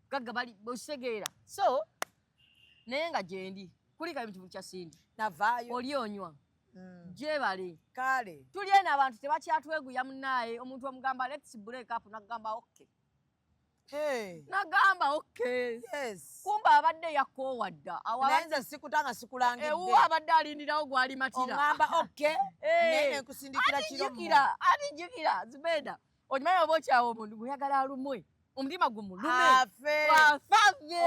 gagabali bosegeera so naye nga gyendi kulika ebintu kya sindi navaayo oli onywa gyebale kale tuli eno abantu tebakyatweguya munaaye omuntu omugamba let's break up nagamba okay nagamba okay yes kumba abadde yakoowadda nayenze sikutanga sikulangidde ewu abadde alindirawo gwali matira ongamba okay nene kusindikira kiromo ati jukira Zubeda okimanyi oba okyawo omuntu guyagala alumwe omutima gumulume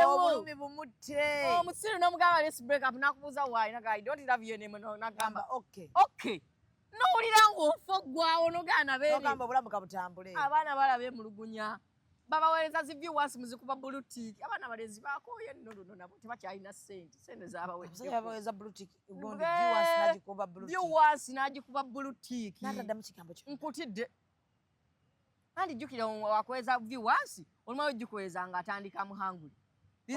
obulumi bumutte omusiru n'omugamba let's break up nakubuuza why naga I don't love you anymore nagamba okay nowulira ng'ofa gwawo nogana beere nogamba obulamu kabutambule abaana balaba emulugunya babaweereza zi viewers muzikuba bluetick abaana balezi bakooye nno luno nabo tebakyalina sente zabaweereza bluetick viewers n'agikuba bluetick nataddamu kigambo kyo nkutidde andi jjukira wakweza viewers olumayo ojjikuweeza ng'atandika muhanguli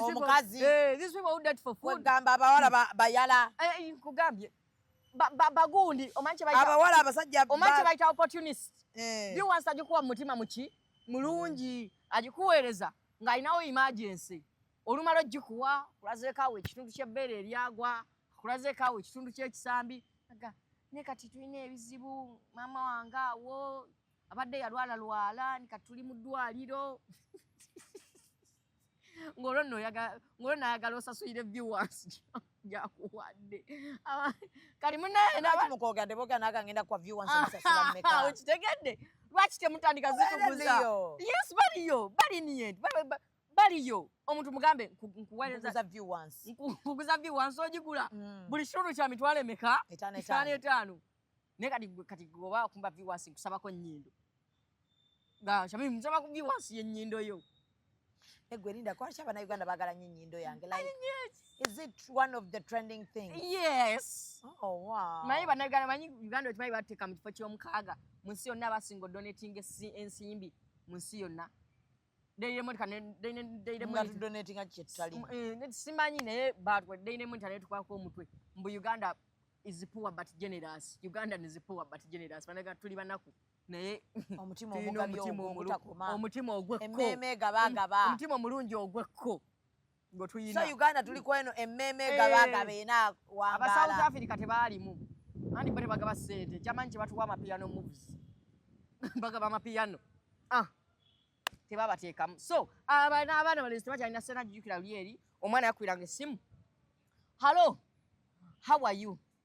omukazi these people who date for food wegamba abawala bayala nkugambye bagundi abawala abasajja omanyi bayita opportunist viewers agikuwa mutima muki mulungi agikuweereza ng'alinawo emergency olumala ogikuwa kulazeekaawo ekitundu ky'ebbeere eryagwa kulazeekaawo ekitundu ky'ekisambi ne kati tulina ebizibu maama wange awo abadde yalwalalwala ni kati tuli mu ddwaliro ng'olwo nayagala osasulire viewers gyakuwadde kali munayenabokera nagangenda kwa viewers nsasula mmeka okitegedde lwaki temutandika zituguza yes baliyo omuntu mugambe nkuguza viewers ogigula buli kitundu kya mitwalo emeka 5 naye kati goba okumba viewers nkusabako nnyindo nsaba ku viewers y'ennyindo yo egwe linda kwaki abannayuganda baagala nnyo ennyindo yange is it one of the trending things yes wow manyi bannayuganda manyi uganda okimanyi bateeka mu kifo ky'omukaaga mu nsi yonna abasinga odonating ensimbi mu nsi yonna simanyi naye daire monita netukwako omutwe mbu uganda is poor but generous Ugandan is poor but generous banaga tuli banaku naye omutima ogukoma omutima ogwekko emmeme gabagaba omutima omulungi ogwekko ngo tuyina so Uganda tuli kweno emmeme gabagaba ena wangala aba South Africa tebaalimu andi bale bagaba sente kyamanyi batuwa amapiano moves bagaba amapiano tebabateekamu so abaana balezi tebakyalina sente jjukira lyeri omwana yakwiranga essimu hello how are you